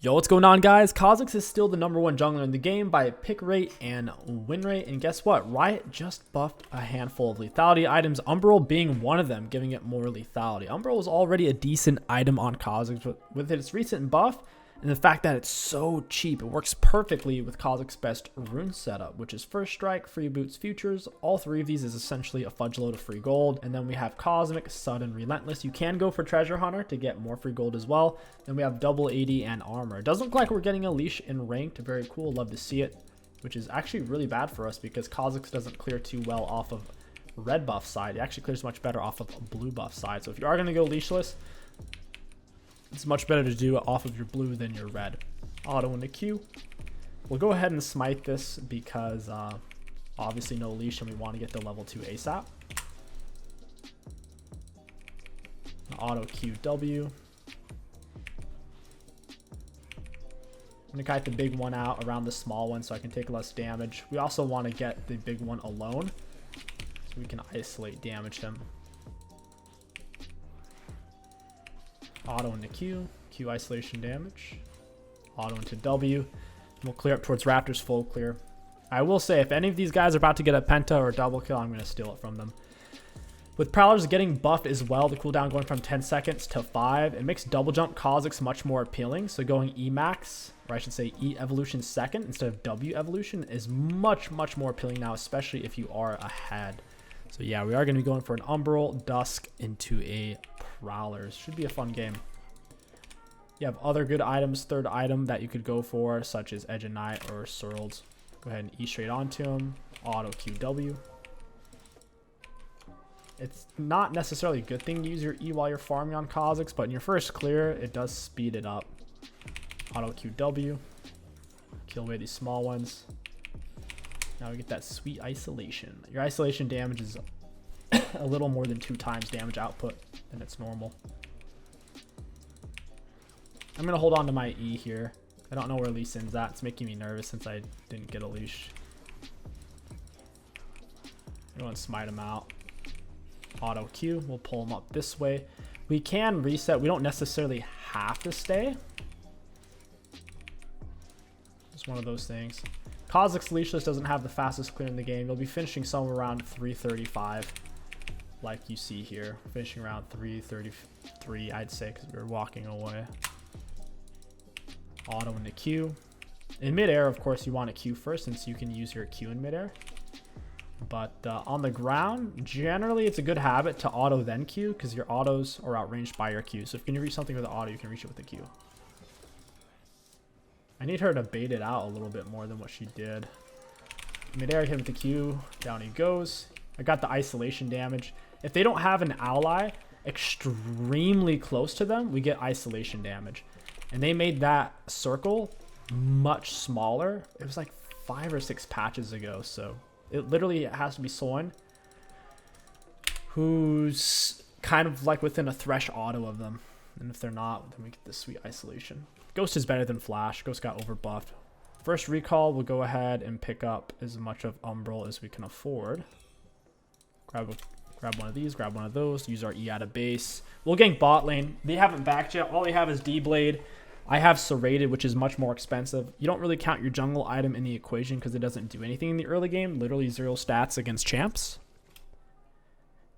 Yo, what's going on, guys? KHA'ZIX is still the #1 jungler in the game by pick rate and win rate, and guess what? Riot just buffed a handful of lethality items, UMBRAL being one of them, giving it more lethality. UMBRAL was already a decent item on KHA'ZIX, but with its recent buff and the fact that it's so cheap, it works perfectly with KHA'ZIX's best rune setup, which is First Strike, Free Boots, Futures. All three of these is essentially a fudge load of free gold. And then we have Cosmic, Sudden, Relentless. You can go for Treasure Hunter to get more free gold as well. Then we have Double 80 and Armor. It does look like we're getting a leash in ranked. Very cool. Love to see it, which is actually really bad for us because KHA'ZIX doesn't clear too well off of red buff side. It actually clears much better off of blue buff side. So if you are going to go leashless, it's much better to do it off of your blue than your red. Auto in the queue. We'll go ahead and smite this because obviously no leash and we want to get to level 2 ASAP. Auto QW. I'm going to kite the big one out around the small one so I can take less damage. We also want to get the big one alone so we can isolate damage him. Auto into Q, Q isolation damage, auto into W, and we'll clear up towards Raptors full clear. I will say, if any of these guys are about to get a penta or a double kill, I'm going to steal it from them. With Prowlers getting buffed as well, the cooldown going from 10 seconds to 5, it makes double jump KHA'ZIX much more appealing. So going E max, or I should say E evolution second instead of W evolution, is much more appealing now, especially if you are ahead. So yeah, we are going to be going for an UMBRAL Dusk into a Prowlers. Should be a fun game. You have other good items, third item that you could go for, such as Edge of Night or Swirls. Go ahead and E straight onto him. Auto QW. It's not necessarily a good thing to use your E while you're farming on KHA'ZIX, but in your first clear, it does speed it up. Auto QW. Kill away these small ones. Now we get that sweet isolation. Your isolation damage is a little more than 2 times damage output than it's normal. I'm going to hold on to my E here. I don't know where Lee Sin's at. It's making me nervous since I didn't get a leash. I'm going to smite him out. Auto Q. We'll pull him up this way. We can reset. We don't necessarily have to stay. Just one of those things. KHA'ZIX leashless doesn't have the fastest clear in the game. You'll be finishing somewhere around 335, like you see here. Finishing around 333, I'd say, because we were walking away. Auto in the Q. In midair, of course, you want a Q first, since you can use your Q in midair. But on the ground, generally, it's a good habit to auto then Q, because your autos are outranged by your Q. So if you can reach something with an auto, you can reach it with a Q. I need her to bait it out a little bit more than what she did. Midair, hit with the Q. Down he goes. I got the isolation damage. If they don't have an ally extremely close to them, we get isolation damage. And they made that circle much smaller. It was like 5 or 6 patches ago. So it literally has to be someone who's kind of like within a thresh auto of them. And if they're not, then we get this sweet isolation. Ghost is better than Flash. Ghost got overbuffed. First recall, we'll go ahead and pick up as much of UMBRAL as we can afford. Grab one of these, grab one of those, use our E out of base. We'll gank bot lane. They haven't backed yet. All they have is D-Blade. I have Serrated, which is much more expensive. You don't really count your jungle item in the equation because it doesn't do anything in the early game. Literally 0 stats against champs.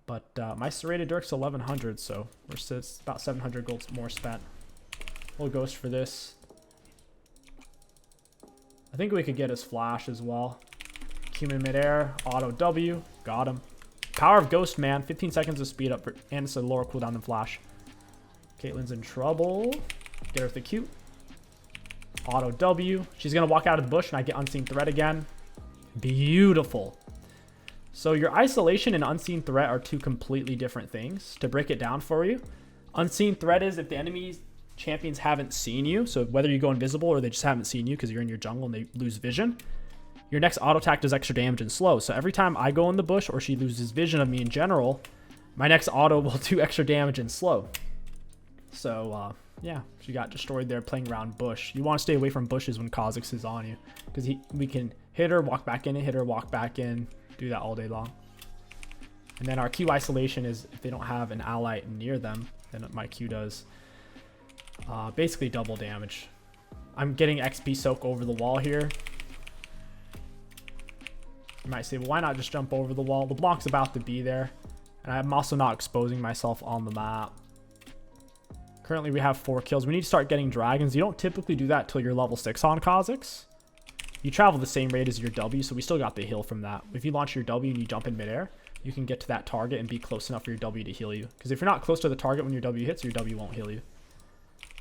But my Serrated Dirk's 1100, so we're about 700 gold more spent. We'll Ghost for this. I think we could get his Flash as well. Human midair, auto W, got him. Power of Ghost, man. 15 seconds of speed up, and it's a lower cooldown than Flash. Caitlyn's in trouble. Get her with the Q. Auto W. She's going to walk out of the bush, and I get Unseen Threat again. Beautiful. So your isolation and Unseen Threat are 2 completely different things. To break it down for you, Unseen Threat is if the enemy's champions haven't seen you, so whether you go invisible or they just haven't seen you because you're in your jungle and they lose vision, your next auto attack does extra damage and slow. So every time I go in the bush or she loses vision of me in general, my next auto will do extra damage and slow. So yeah, she got destroyed there playing around bush. You want to stay away from bushes when KHA'ZIX is on you, because we can hit her, walk back in, and hit her, walk back in, do that all day long. And then our Q isolation is if they don't have an ally near them, then my Q does basically double damage. I'm getting XP soak over the wall here. You might say, well, why not just jump over the wall? The block's about to be there. And I'm also not exposing myself on the map. Currently, we have 4 kills. We need to start getting dragons. You don't typically do that till you're level 6 on KHA'ZIX. You travel the same rate as your W, so we still got the heal from that. If you launch your W and you jump in midair, you can get to that target and be close enough for your W to heal you. Because if you're not close to the target when your W hits, your W won't heal you.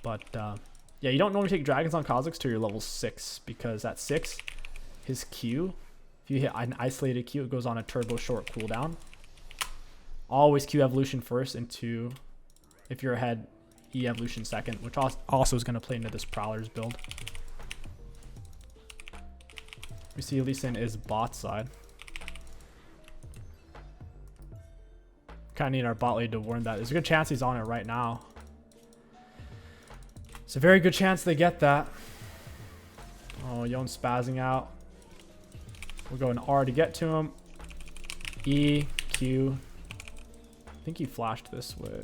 But, yeah, you don't normally take dragons on KHA'ZIX till you're level 6. Because at 6, his Q, if you hit an isolated Q, it goes on a turbo short cooldown. Always Q evolution first into, if you're ahead, E evolution second, which also is going to play into this Prowler's build. We see Lee Sin is bot side. Kind of need our bot lane to warn that. There's a good chance he's on it right now. It's a very good chance they get that. Oh, Yon's spazzing out. We'll go in R to get to him. E, Q. I think he flashed this way.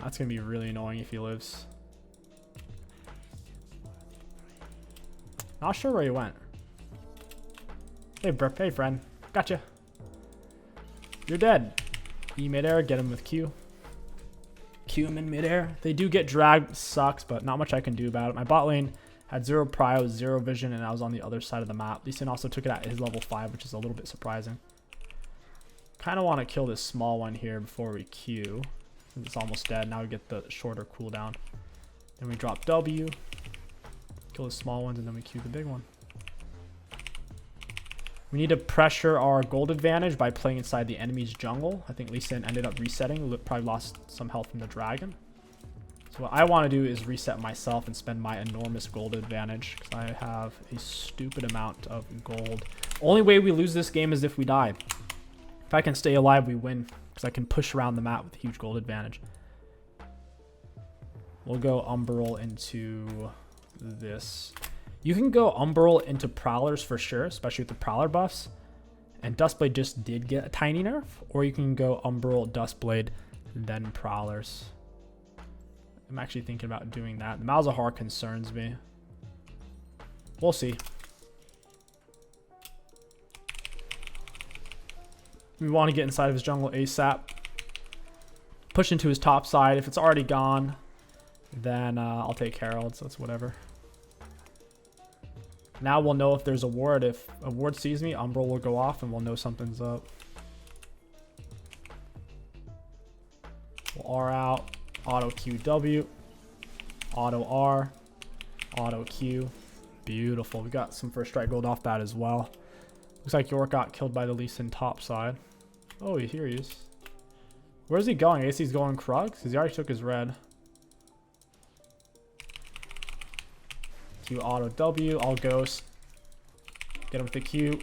That's going to be really annoying if he lives. Not sure where he went. Hey, bro. Hey, friend. Gotcha. You're dead. E midair. Get him with Q. Q him in midair. They do get dragged. Sucks, but not much I can do about it. My bot lane had 0 prio, 0 vision, and I was on the other side of the map. Lee Sin also took it at his level 5, which is a little bit surprising. Kind of want to kill this small one here before we Q. It's almost dead. Now we get the shorter cooldown. Then we drop W. Kill the small ones, and then we Q the big one. We need to pressure our gold advantage by playing inside the enemy's jungle. I think Lee Sin ended up resetting. Probably lost some health from the dragon. So what I want to do is reset myself and spend my enormous gold advantage, because I have a stupid amount of gold. Only way we lose this game is if we die. If I can stay alive, we win, because I can push around the map with a huge gold advantage. We'll go Umbral into this. You can go Umbral into Prowlers for sure, especially with the Prowler buffs. And Dustblade just did get a tiny nerf. Or you can go Umbral, Dustblade, then Prowlers. I'm actually thinking about doing that. The Malzahar concerns me. We'll see. We want to get inside of his jungle ASAP. Push into his top side. If it's already gone, then I'll take Herald, so it's whatever. Now we'll know if there's a ward. If a ward sees me, Umbral will go off and we'll know something's up. We'll R out. Auto QW. Auto R. Auto Q. Beautiful. We got some first strike gold off that as well. Looks like York got killed by the Lee Sin top side. Oh, here he is. Where's he going? I guess he's going Krug, because he already took his red. Q auto W. I'll ghost. Get him with the Q.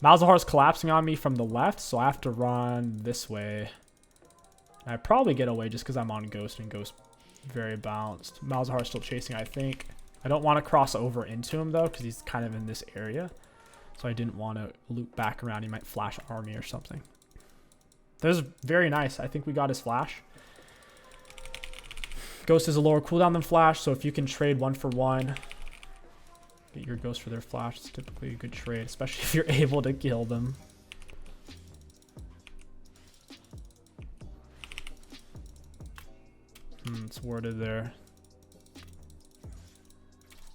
Malzahar's collapsing on me from the left, so I have to run this way. And I probably get away just because I'm on ghost, and ghost very balanced. Malzahar's still chasing, I think. I don't want to cross over into him, though, because he's kind of in this area. So I didn't want to loop back around. He might flash army or something. That was very nice. I think we got his flash. Ghost is a lower cooldown than flash, so if you can trade 1-for-1, get your ghost for their flash, it's typically a good trade, especially if you're able to kill them. It's worded there.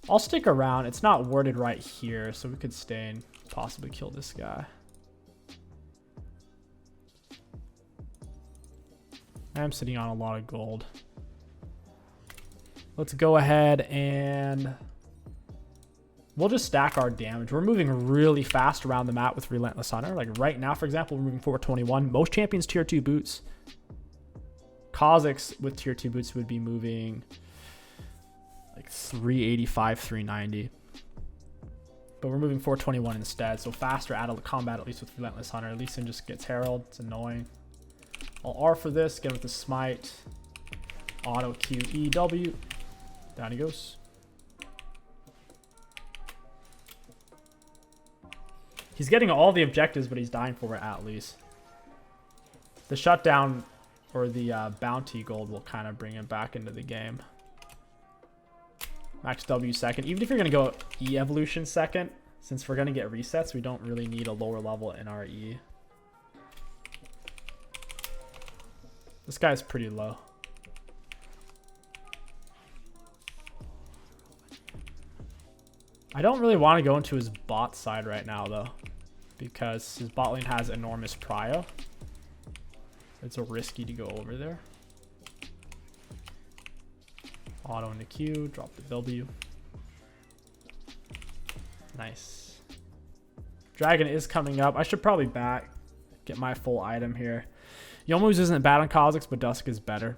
I'll stick around. It's not worded right here, so we could stay and possibly kill this guy. I'm sitting on a lot of gold. Let's go ahead and we'll just stack our damage. We're moving really fast around the map with Relentless Hunter. Like right now, for example, we're moving 421. Most champions tier 2 boots. KHA'ZIX with tier 2 boots would be moving like 385, 390. But we're moving 421 instead. So faster out of the combat, at least with Relentless Hunter. Lee Sin just gets Herald. It's annoying. I'll R for this. Get him with the smite. Auto Q E W. Down he goes. He's getting all the objectives, but he's dying for it at least. The shutdown or the bounty gold will kind of bring him back into the game. Max W second. Even if you're going to go E evolution second, since we're going to get resets, we don't really need a lower level in our E. This guy's pretty low. I don't really want to go into his bot side right now, though, because his bot lane has enormous prio. It's a risky to go over there. Auto into Q, drop the W. Nice. Dragon is coming up. I should probably get my full item here. Yomu's isn't bad on Kha'ZIX, but Dusk is better.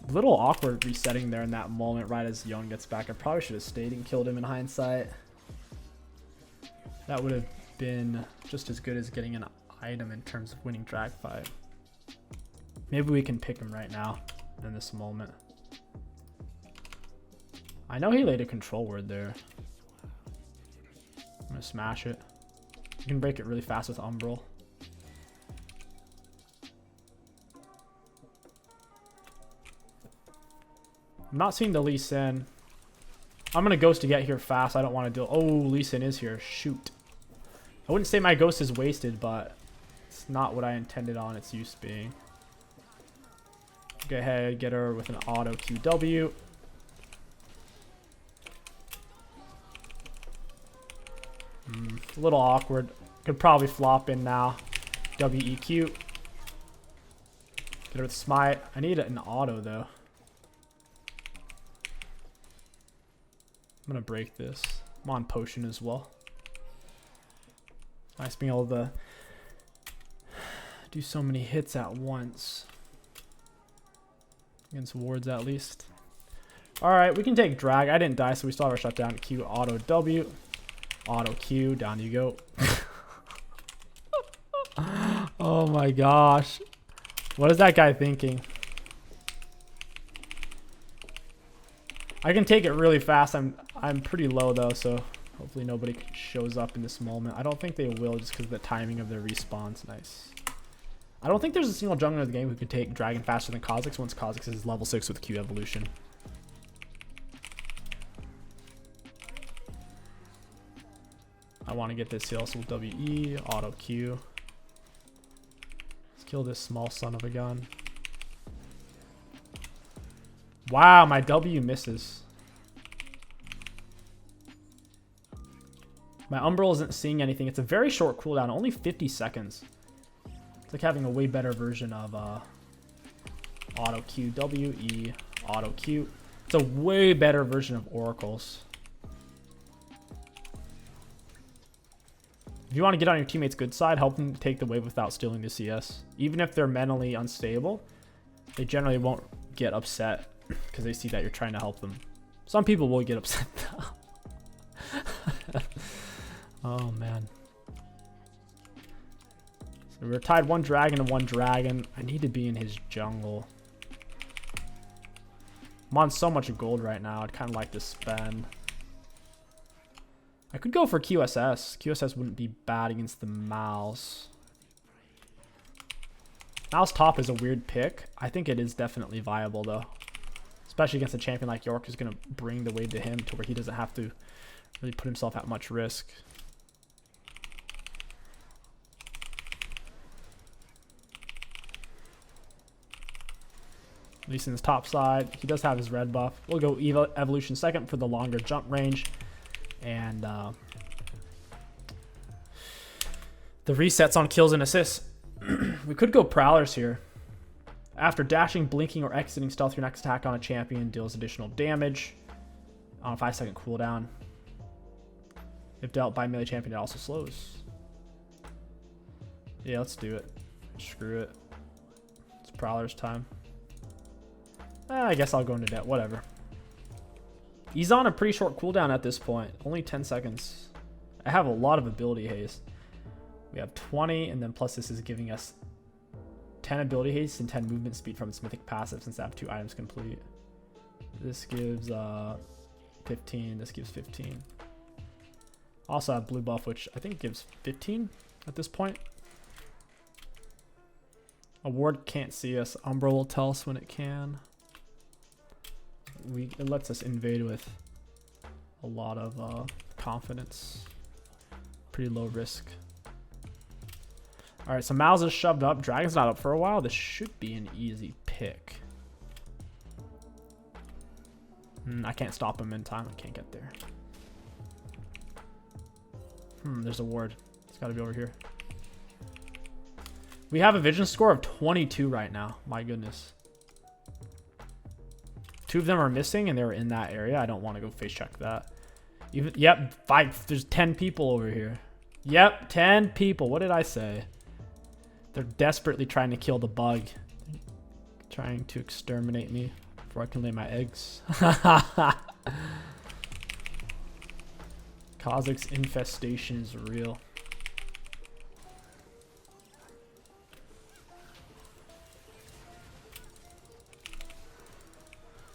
A little awkward resetting there in that moment right as Yon gets back. I probably should have stayed and killed him in hindsight. That would have been just as good as getting an item in terms of winning drag fight. Maybe we can pick him right now in this moment. I know he laid a control word there. I'm gonna smash it. You can break it really fast with Umbral. I'm not seeing the Lee Sin. I'm gonna ghost to get here fast. I don't want to deal. Oh, Lee Sin is here. Shoot. I wouldn't say my ghost is wasted, but it's not what I intended on its use being. Go ahead, get her with an auto QW. A little awkward. Could probably flop in now. WEQ. Get her with smite. I need an auto though. I'm gonna break this. I'm on potion as well. Nice being able to do so many hits at once. Against wards at least. Alright, we can take drag. I didn't die, so we still have our shutdown. Q, auto W. Auto Q, down you go. Oh my gosh. What is that guy thinking? I can take it really fast. I'm pretty low though, so hopefully nobody shows up in this moment. I don't think they will just because of the timing of their respawns. Nice. I don't think there's a single jungler in the game who could take Dragon faster than Kha'ZIX once Kha'ZIX is level 6 with Q evolution. I want to get this heal, so WE, auto Q. Let's kill this small son of a gun. Wow, my W misses. My Umbral isn't seeing anything. It's a very short cooldown, only 50 seconds. It's like having a way better version of auto Q, WE, auto Q. It's a way better version of Oracle's. If you want to get on your teammate's good side, help them take the wave without stealing the CS. Even if they're mentally unstable, they generally won't get upset because they see that you're trying to help them. Some people will get upset though. Oh man. So we're tied 1 dragon to 1 dragon. I need to be in his jungle. I'm on so much gold right now. I'd kind of like to spend. I could go for QSS. QSS wouldn't be bad against the Mouse. Mouse top is a weird pick. I think it is definitely viable though. Especially against a champion like York who's going to bring the wave to him to where he doesn't have to really put himself at much risk. At least in his top side. He does have his red buff. We'll go evolution second for the longer jump range. And the resets on kills and assists. We could go Prowlers here. After dashing, blinking, or exiting stealth, your next attack on a champion deals additional damage on a 5-second cooldown. If dealt by a melee champion, it also slows. Yeah, let's do it. Screw it. It's Prowler's time. I guess I'll go into debt. Whatever. He's on a pretty short cooldown at this point. Only 10 seconds. I have a lot of ability haste. We have 20, and then plus this is giving us 10 ability haste and 10 movement speed from its mythic passive since I have 2 items complete. This gives 15. This gives 15. Also have blue buff, which I think gives 15 at this point. A ward can't see us. Umbra will tell us when it can. It lets us invade with a lot of confidence. Pretty low risk. Alright, so Mal's is shoved up. Dragon's not up for a while. This should be an easy pick. I can't stop him in time. I can't get there. There's a ward. It's got to be over here. We have a vision score of 22 right now. My goodness. 2 of them are missing and they were in that area. I don't want to go face check that. Yep, 5. There's 10 people over here. Yep, 10 people. What did I say? They're desperately trying to kill the bug. Trying to exterminate me before I can lay my eggs. Kha'ZIX infestation is real.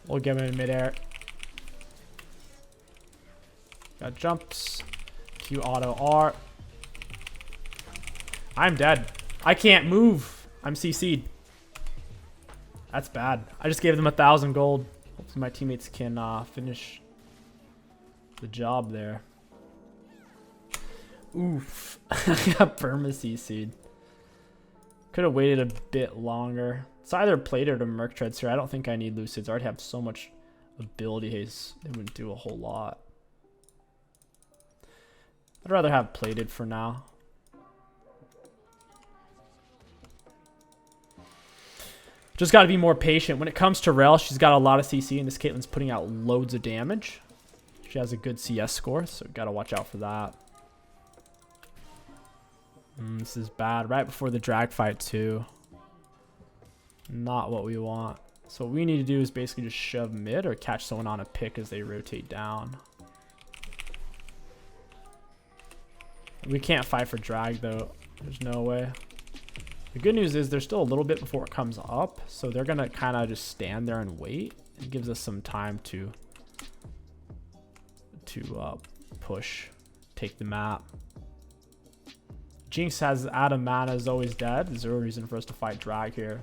We'll get him in midair. Got jumps. Q auto R. I'm dead. I can't move. I'm CC'd. That's bad. I just gave them 1,000 gold. Hopefully my teammates can finish the job there. Oof. I got perma CC'd. Could have waited a bit longer. It's either plated or merc treads here. I don't think I need lucids. I already have so much ability haste. It wouldn't do a whole lot. I'd rather have plated for now. Just got to be more patient. When it comes to Rel, she's got a lot of CC, and this Caitlyn's putting out loads of damage. She has a good CS score, so got to watch out for that. This is bad. Right before the drag fight, too. Not what we want. So what we need to do is basically just shove mid or catch someone on a pick as they rotate down. We can't fight for drag, though. There's no way. The good news is there's still a little bit before it comes up, so they're going to kind of just stand there and wait. It gives us some time to push, take the map. Jinx has Adam mana is always dead. There's no reason for us to fight drag here.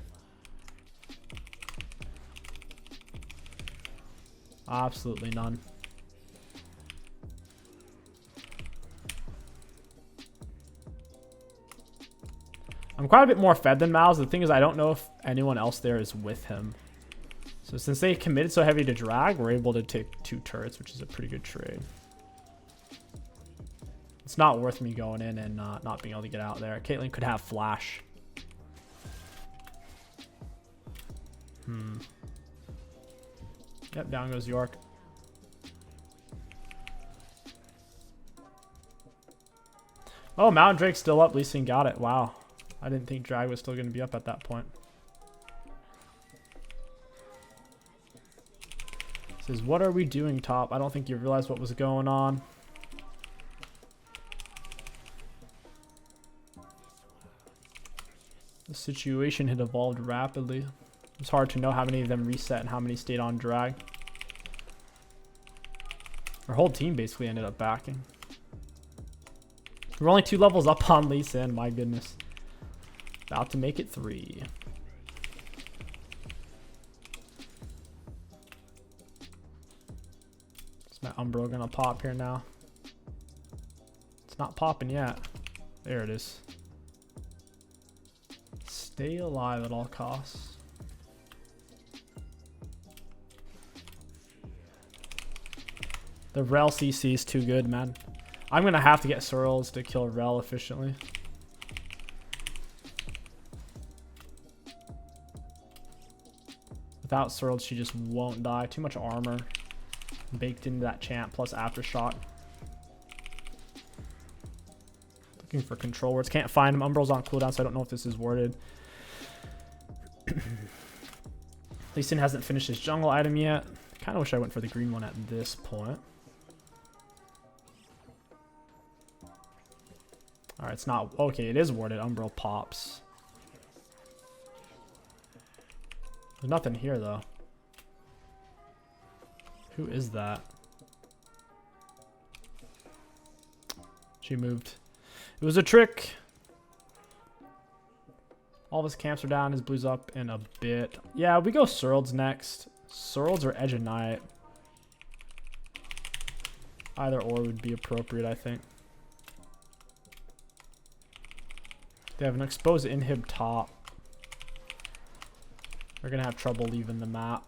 Absolutely none. I'm quite a bit more fed than Mal's. The thing is, I don't know if anyone else there is with him. So since they committed so heavy to drag, we're able to take 2 turrets, which is a pretty good trade. It's not worth me going in and not being able to get out there. Caitlyn could have flash. Yep, down goes York. Oh, Mountain Drake's still up. Lee Sin got it. Wow. I didn't think drag was still going to be up at that point. Says, what are we doing, top? I don't think you realized what was going on. The situation had evolved rapidly. It's hard to know how many of them reset and how many stayed on drag. Our whole team basically ended up backing. We're only 2 levels up on Lee Sin, my goodness. About to make it 3. Is my Umbro gonna pop here now? It's not popping yet. There it is. Stay alive at all costs. The Rel CC is too good, man. I'm gonna have to get Sorrels to kill Rel efficiently. Without Sorrels, she just won't die. Too much armor baked into that champ, plus aftershock. Looking for control words. Can't find him. Umbral's on cooldown, so I don't know if this is worded. Lee Sin hasn't finished his jungle item yet. Kind of wish I went for the green one at this point. Alright, it's not... Okay, it is worded. Umbral pops. There's nothing here, though. Who is that? She moved. It was a trick. All of his camps are down. His blue's up in a bit. Yeah, we go Surlds next. Surlds or Edge of Night. Either or would be appropriate, I think. They have an exposed inhib top. They're going to have trouble leaving the map.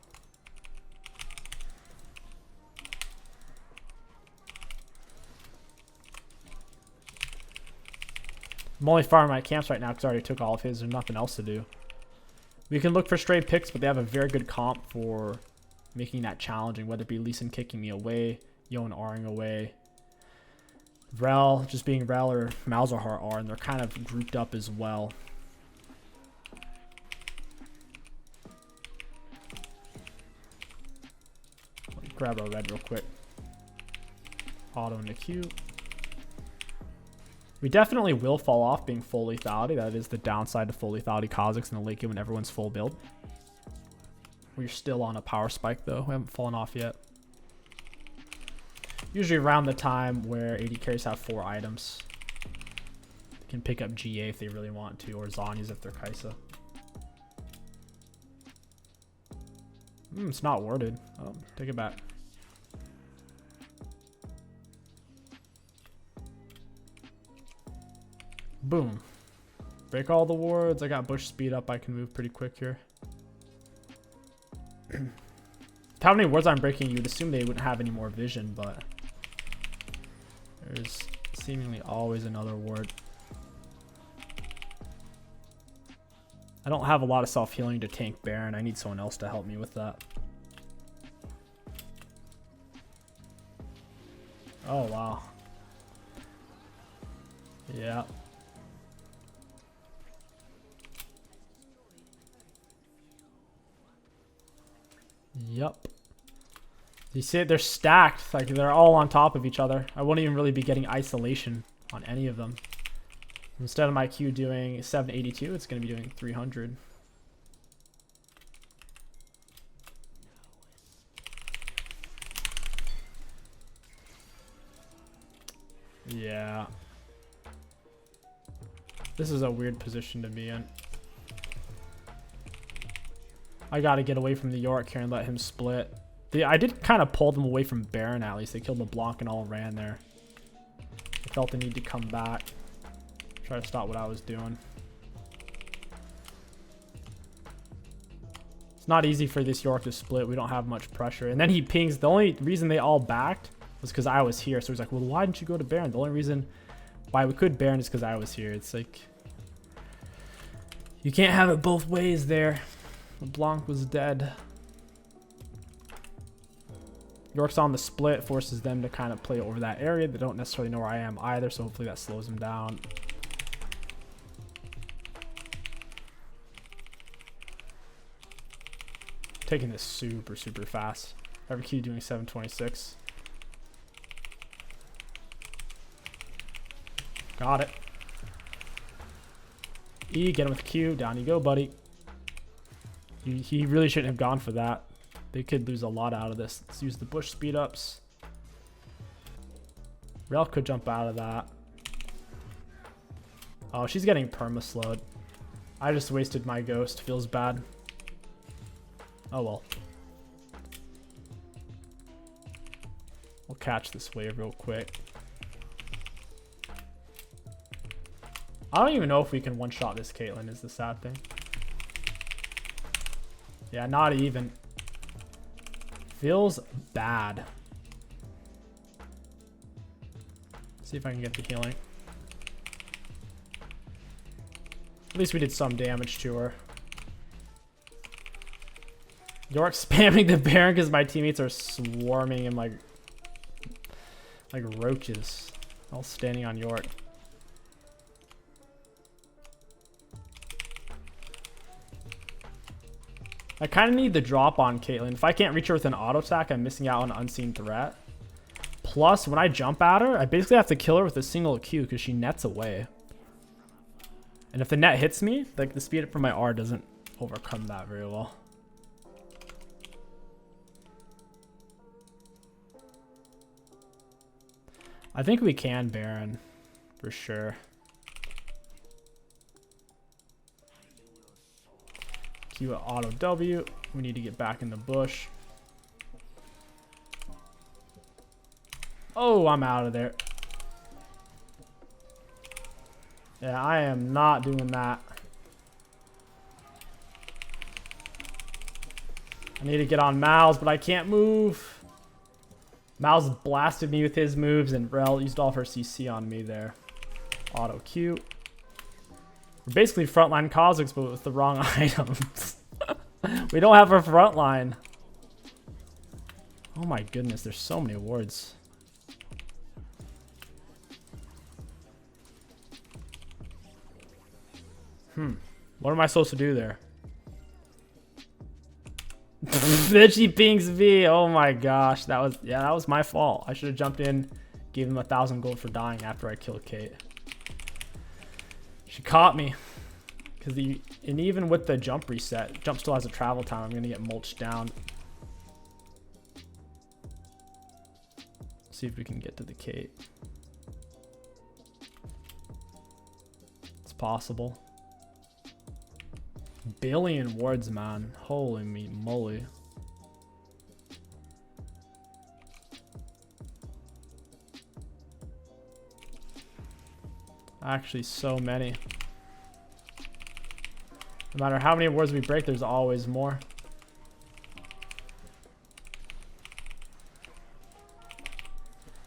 I'm only farming my camps right now because I already took all of his. There's nothing else to do. We can look for stray picks, but they have a very good comp for making that challenging, whether it be Lee Sin kicking me away, Yon R'ing away, Rel just being Rel, or Malzahar R, and they're kind of grouped up as well. Let me grab a red real quick. Auto in the queue. We definitely will fall off being full lethality. That is the downside to full lethality Kha'ZIX in the late game when everyone's full build. We're still on a power spike though. We haven't fallen off yet. Usually around the time where AD carries have 4 items. They can pick up GA if they really want to, or Zhonya's if they're Kai'Sa. It's not worded. Oh, take it back. Boom. Break all the wards. I got bush speed up. I can move pretty quick here. How many wards I'm breaking, you'd assume they wouldn't have any more vision, but there's seemingly always another ward. I don't have a lot of self-healing to tank Baron. I need someone else to help me with that. Oh, wow. Yeah. Yep. You see it, they're stacked. Like, they're all on top of each other. I won't even really be getting isolation on any of them. Instead of my Q doing 782, it's going to be doing 300. Yeah. This is a weird position to be in. I got to get away from the Yorick here and let him split. I did kind of pull them away from Baron at least. They killed LeBlanc and all ran there. I felt the need to come back. Try to stop what I was doing. It's not easy for this Yorick to split. We don't have much pressure. And then he pings. The only reason they all backed was because I was here. So he's like, well, why didn't you go to Baron? The only reason why we could Baron is because I was here. It's like, you can't have it both ways there. LeBlanc was dead. York's on the split, forces them to kind of play over that area. They don't necessarily know where I am either, so hopefully that slows them down. Taking this super, super fast. Every Q doing 726. Got it. E, get him with Q. Down you go, buddy. He really shouldn't have gone for that. They could lose a lot out of this. Let's use the bush speed ups. Rel could jump out of that. Oh, she's getting perma-slowed. I just wasted my ghost. Feels bad. Oh well. We'll catch this wave real quick. I don't even know if we can one-shot this Caitlyn is the sad thing. Yeah, not even. Feels bad. See if I can get the healing. At least we did some damage to her. York spamming the Baron because my teammates are swarming him like roaches. All standing on York. I kind of need the drop on Caitlyn. If I can't reach her with an auto attack, I'm missing out on an unseen threat. Plus, when I jump at her, I basically have to kill her with a single Q because she nets away. And if the net hits me, like the speed up from my R doesn't overcome that very well. I think we can Baron for sure. Q auto W. We need to get back in the bush. Oh, I'm out of there. Yeah, I am not doing that. I need to get on Mal's, but I can't move. Mal's blasted me with his moves, and Rel used all of her CC on me there. Auto Q. We're basically frontline Kha'ZIX, but with the wrong items. We don't have our frontline. Oh my goodness, there's so many wards. What am I supposed to do there? Then she pings V. Oh my gosh, that was my fault. I should have jumped in, gave him 1,000 gold for dying after I killed Kate. She caught me. And even with the jump reset, jump still has a travel time. I'm gonna get mulched down. See if we can get to the Kate. It's possible. Billion wards, man. Holy moly. Actually, so many. No matter how many wards we break, there's always more.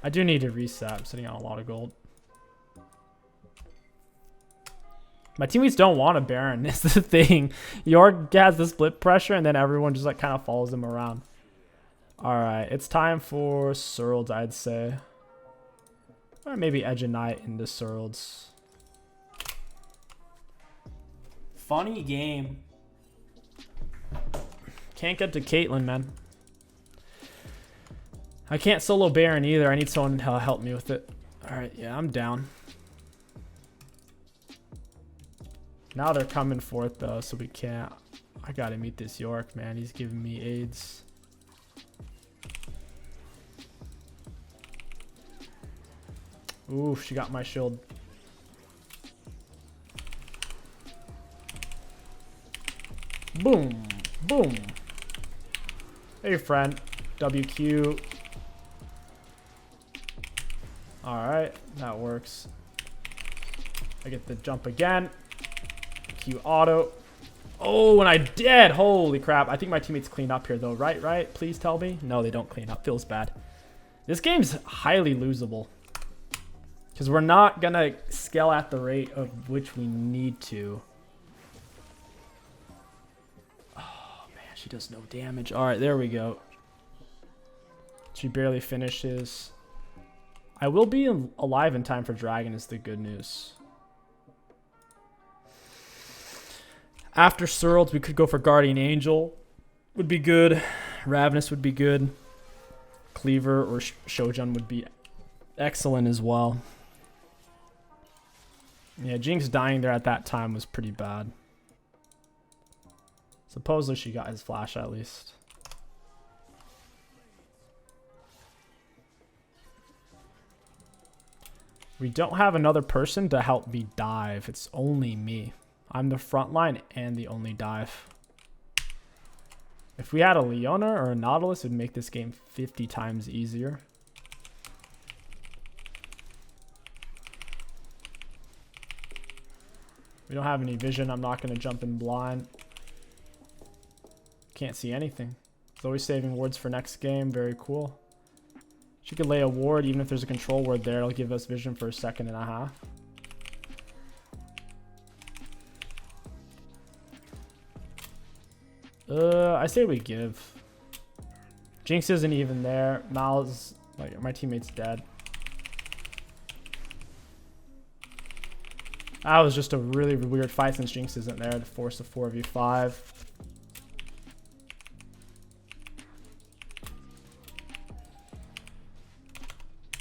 I do need to reset. I'm sitting on a lot of gold. My teammates don't want a Baron. It's the thing. York has the split pressure, and then everyone just like kind of follows him around. All right, it's time for Surled, I'd say, or maybe Edge of Night into Surleds. Funny game. Can't get to Caitlyn, man. I can't solo Baron either. I need someone to help me with it. All right, yeah, I'm down. Now they're coming for it though, so we can't. I gotta meet this York, man. He's giving me AIDS. Ooh, she got my shield. Boom, boom. Hey, friend. WQ. All right, that works. I get the jump again. Q auto. Oh, and I did. Holy crap. I think my teammates clean up here though. Right? Please tell me. No, they don't clean up. Feels bad. This game's highly losable. Because we're not going to scale at the rate of which we need to. Oh, man. She does no damage. All right, there we go. She barely finishes. I will be alive in time for Dragon is the good news. After Surled, we could go for Guardian Angel. Would be good. Ravenous would be good. Cleaver or Shojun would be excellent as well. Yeah, Jinx dying there at that time was pretty bad. Supposedly she got his flash at least. We don't have another person to help me dive. It's only me. I'm the front line and the only dive. If we had a Leona or a Nautilus, it would make this game 50 times easier. We don't have any vision. I'm not going to jump in blind. Can't see anything. It's always saving wards for next game. Very cool. She could lay a ward even if there's a control ward there. It'll give us vision for a second and a half. I say we give. Jinx isn't even there. Mal's like my teammate's dead. That was just a really weird fight since Jinx isn't there to force a 4v5.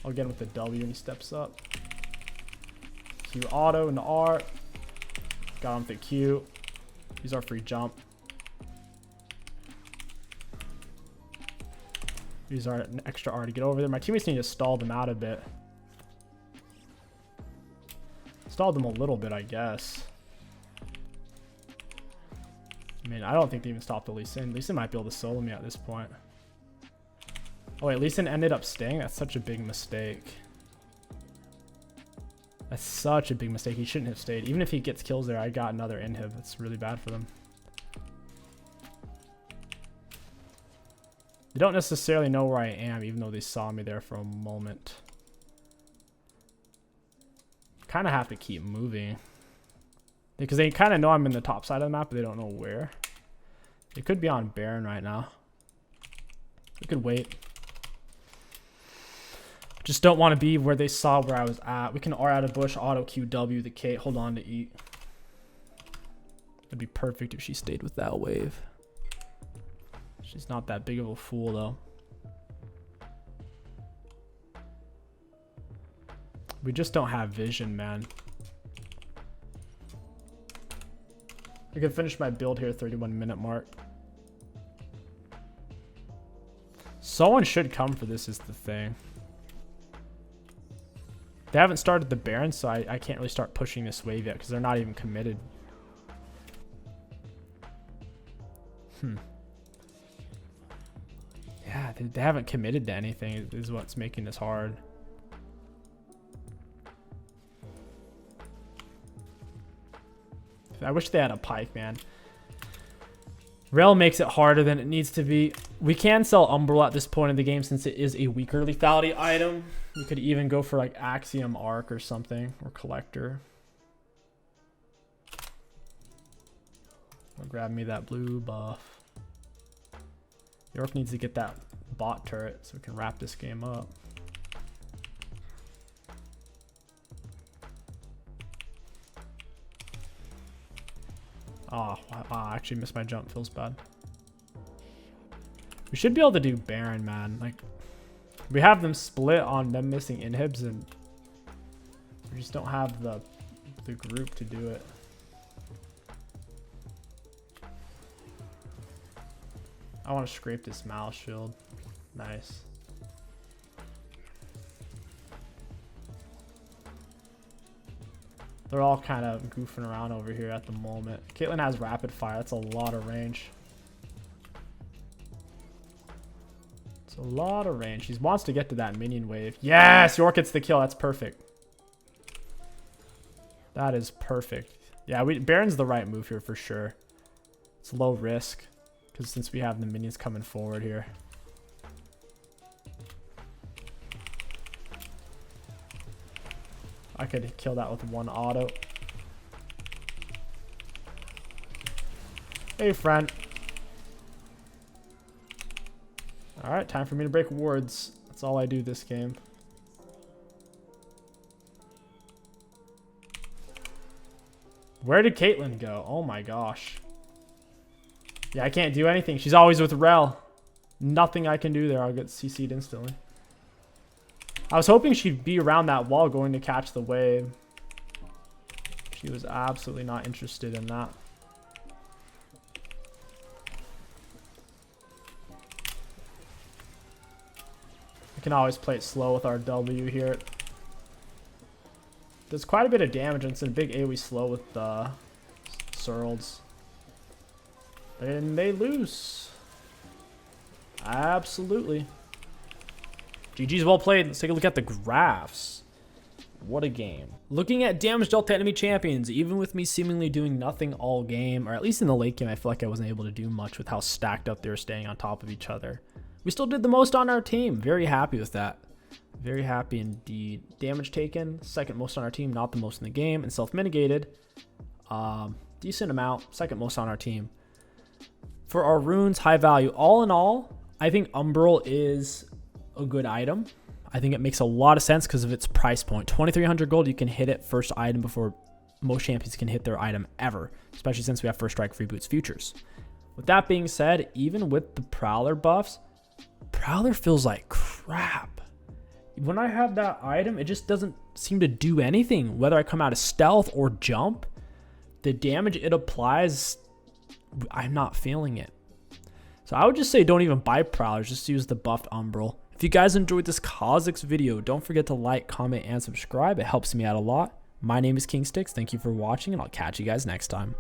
I'll get him with the W when he steps up. Q auto into R. Got him with the Q. Use our free jump. Use our extra R to get over there. My teammates need to stall them out a bit. Stalled them a little bit, I guess. I mean, I don't think they even stopped the Lee Sin. Lee Sin might be able to solo me at this point. Oh wait, Lee Sin ended up staying? That's such a big mistake. That's such a big mistake. He shouldn't have stayed. Even if he gets kills there, I got another inhib. That's really bad for them. They don't necessarily know where I am, even though they saw me there for a moment. Kind of have to keep moving. Because they kind of know I'm in the top side of the map, but they don't know where. They could be on Baron right now. We could wait. Just don't want to be where they saw where I was at. We can R out of bush, auto QW the Kate, hold on to eat. It'd be perfect if she stayed with that wave. She's not that big of a fool though. We just don't have vision, man. I can finish my build here, 31-minute mark. Someone should come for this is the thing. They haven't started the Baron, so I can't really start pushing this wave yet because they're not even committed. Yeah, they haven't committed to anything is what's making this hard. I wish they had a pike, man. Rel makes it harder than it needs to be. We can sell Umbral at this point in the game since it is a weaker lethality item. We could even go for like Axiom Arc or something, or Collector. I'll grab me that blue buff. York needs to get that bot turret so we can wrap this game up. Oh, I actually missed my jump. Feels bad. We should be able to do Baron, man. Like, we have them split on them missing inhibs, and we just don't have the group to do it. I want to scrape this Mal shield. Nice. They're all kind of goofing around over here at the moment. Caitlyn has rapid fire. That's a lot of range. It's a lot of range. She wants to get to that minion wave. Yes! York gets the kill. That's perfect. That is perfect. Yeah, Baron's the right move here for sure. It's low risk. Because since we have the minions coming forward here. I could kill that with one auto. Hey, friend. Alright, time for me to break wards. That's all I do this game. Where did Caitlyn go? Oh my gosh. Yeah, I can't do anything. She's always with Rel. Nothing I can do there. I'll get CC'd instantly. I was hoping she'd be around that wall going to catch the wave. She was absolutely not interested in that. We can always play it slow with our W here. Does quite a bit of damage, and it's a big AoE slow with the Searles. And they lose. Absolutely. GG's well played. Let's take a look at the graphs. What a game. Looking at damage dealt to enemy champions, even with me seemingly doing nothing all game, or at least in the late game, I feel like I wasn't able to do much with how stacked up they were staying on top of each other. We still did the most on our team. Very happy with that. Very happy indeed. Damage taken, second most on our team, not the most in the game, and self-mitigated. Decent amount, second most on our team. For our runes, high value. All in all, I think Umbral is a good item. I think it makes a lot of sense because of its price point. 2,300 gold, you can hit it first item before most champions can hit their item ever, especially since we have first strike, free boots, futures. With that being said, even with the Prowler buffs, Prowler feels like crap. When I have that item, it just doesn't seem to do anything. Whether I come out of stealth or jump, the damage it applies, I'm not feeling it. So I would just say don't even buy Prowlers, just use the buffed Umbral. If you guys enjoyed this KHA'ZIX video, don't forget to like, comment, and subscribe. It helps me out a lot. My name is King Sticks. Thank you for watching, and I'll catch you guys next time.